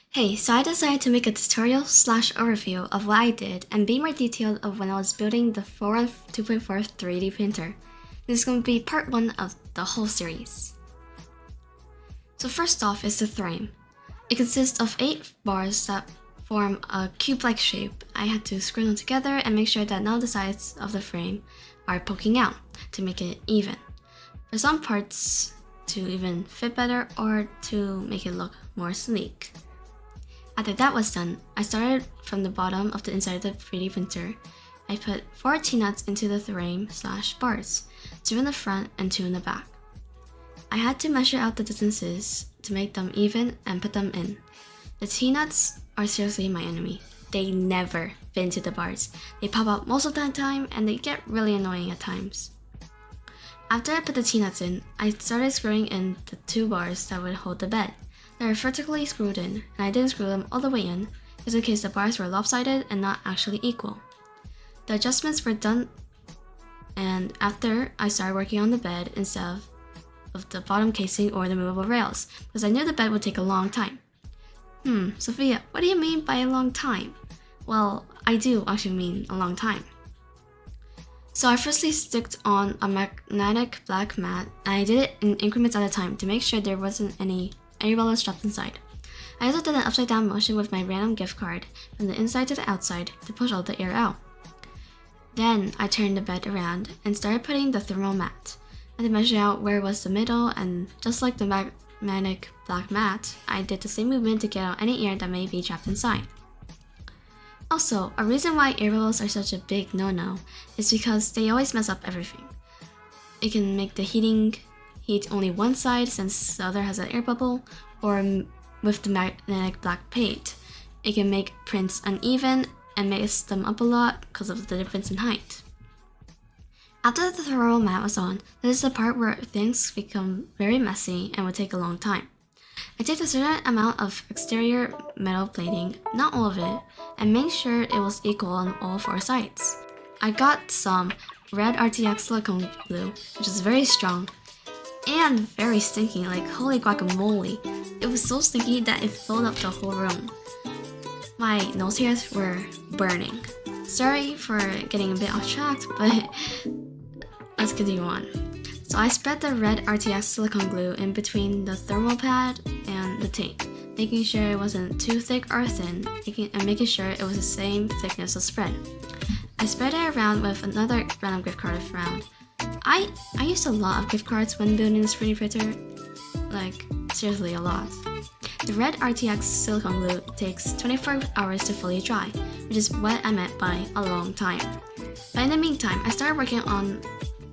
Hey, so I decided to make a tutorial slash overview of what I did and be more detailed of when I was building the VORON 2.4 3D printer. This is going to be part 1 of the whole series. So first off is the frame. It consists of 8 bars that form a cube-like shape. I had to screw them together and make sure that none of the sides of the frame are poking out to make it even. For some parts to even fit better or to make it look more sleek. After that was done, I started from the bottom of the inside of the 3D printer. I put 4 Tnuts into the frame slash bars, 2 in the front and 2 in the back. I had to measure out the distances to make them even and put them in. The Tnuts are seriously my enemy. They never fit into the bars. They pop out most of the time and they get really annoying at times. After I put the Tnuts in, I started screwing in the 2 bars that would hold the bed. They were vertically screwed in, and I didn't screw them all the way in, just in case the bars were lopsided and not actually equal. The adjustments were done, and after I started working on the bed instead of the bottom casing or the movable rails, because I knew the bed would take a long time. Sophia, what do you mean by a long time? Well, I do actually mean a long time. So I firstly sticked on a magnetic black mat, and I did it in increments at a time to make sure there wasn't any rollers strapped inside. I also did an upside down motion with my random gift card from the inside to the outside to push all the air out. Then I turned the bed around and started putting the thermal mat. I had to measure out where was the middle, and just like the magnetic black mat, I did the same movement to get out any air that may be trapped inside. Also, a reason why air bubbles are such a big no-no is because they always mess up everything. It can make the heat only one side since the other has an air bubble, or with the magnetic black paint, it can make prints uneven and mess them up a lot because of the difference in height. After the thermal mat was on, this is the part where things become very messy and would take a long time. I take a certain amount of exterior metal plating, not all of it, and make sure it was equal on all 4 sides. I got some red RTX silicone glue, which is very strong, and very stinky, like holy guacamole. It was so stinky that it filled up the whole room. My nose hairs were burning. Sorry for getting a bit off track, but let's continue on. So I spread the red RTX silicone glue in between the thermal pad and the tape, making sure it wasn't too thick or thin, and making sure it was the same thickness of spread. I spread it around with another random gift card around. I used a lot of gift cards when building this 3D printer, like seriously a lot. The red RTX silicone glue takes 24 hours to fully dry, which is what I meant by a long time. But in the meantime, I started working on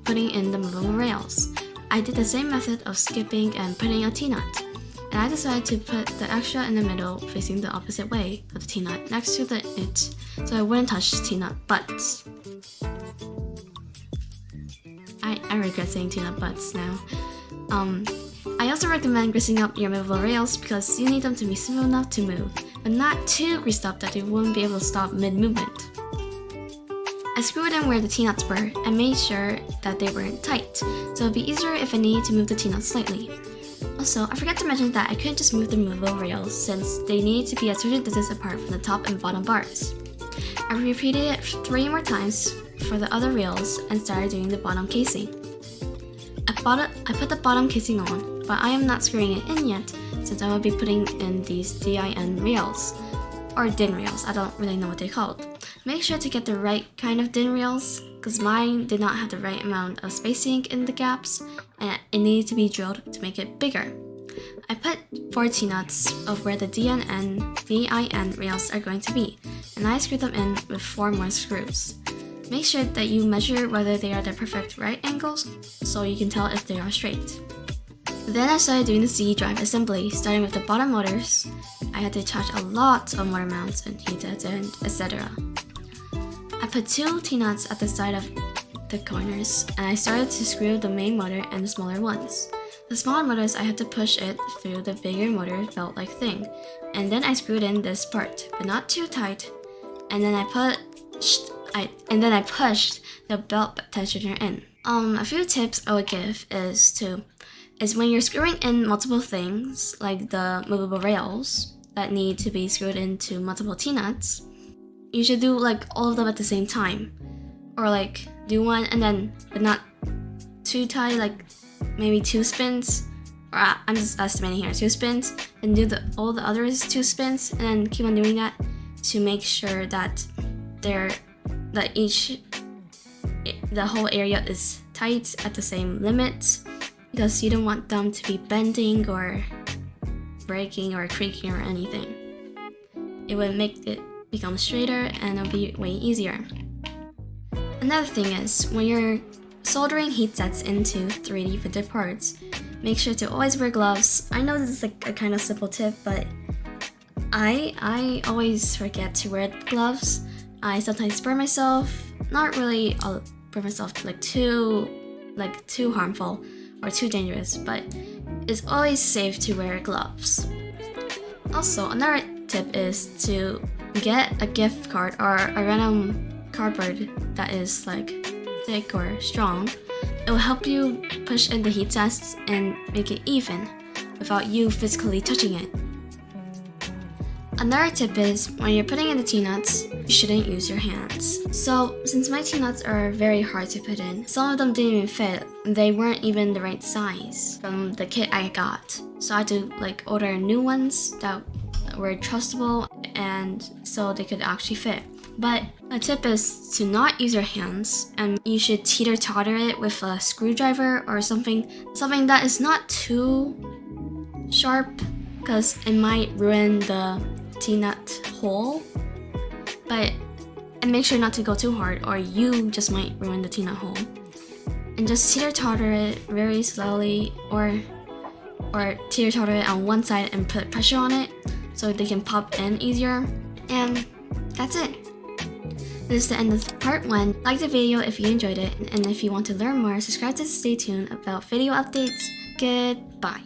putting in the movable rails. I did the same method of skipping and putting a T-nut, and I decided to put the extra in the middle facing the opposite way of the T-nut next to it so I wouldn't touch T-nut butts. I regret saying T-nut butts now. I also recommend greasing up your movable rails because you need them to be smooth enough to move, but not too greased up that they wouldn't be able to stop mid-movement. I screwed in where the T-nuts were and made sure that they weren't tight, so it'd be easier if I needed to move the T-nuts slightly. Also, I forgot to mention that I couldn't just move the movable rails since they needed to be a certain distance apart from the top and bottom bars. I repeated it 3 more times for the other rails and started doing the bottom casing. I put the bottom casing on, but I am not screwing it in yet since I will be putting in these DIN rails, or DIN rails, I don't really know what they're called. Make sure to get the right kind of DIN rails, because mine did not have the right amount of spacing in the gaps, and it needed to be drilled to make it bigger. I put 4 T-nuts of where the DIN rails are going to be, and I screwed them in with 4 more screws. Make sure that you measure whether they are the perfect right angles, so you can tell if they are straight. Then I started doing the C drive assembly, starting with the bottom motors. I had to attach a lot of motor mounts and heatsets and etc. I put 2 T-nuts at the side of the corners, and I started to screw the main motor and the smaller ones. The smaller motors, I had to push it through the bigger motor belt-like thing, and then I screwed in this part, but not too tight, and then I pushed the belt tensioner in. A few tips I would give is when you're screwing in multiple things, like the movable rails, that need to be screwed into multiple Tnuts, you should do like all of them at the same time. Or like do one and then, but not too tight, like maybe 2 spins. Or I'm just estimating here, 2 spins, and do all the others 2 spins, and then keep on doing that to make sure that the whole area is tight at the same limit, because you don't want them to be bending or breaking or creaking or anything. It would make it become straighter and it'll be way easier. Another thing is, when you're soldering heat sets into 3D printed parts, make sure to always wear gloves. I know this is like a kind of simple tip, but I always forget to wear gloves. I sometimes burn myself. Not really burn myself like too harmful or too dangerous, but it's always safe to wear gloves. Also, another tip is to get a gift card or a random cardboard that is like thick or strong. It will help you push in the heat tests and make it even without you physically touching it. Another tip is, when you're putting in the Tnuts, you shouldn't use your hands. So, since my Tnuts are very hard to put in, some of them didn't even fit. They weren't even the right size from the kit I got. So I had to like order new ones that were trustable and so they could actually fit. But a tip is to not use your hands, and you should teeter-totter it with a screwdriver or something that is not too sharp, because it might ruin the Tnut hole. And make sure not to go too hard, or you just might ruin the Tnut hole. And just teeter-totter it very slowly, or teeter-totter it on one side and put pressure on it so they can pop in easier. And that's it. This is the end of part 1. Like the video if you enjoyed it, and if you want to learn more, subscribe to stay tuned about video updates. Goodbye.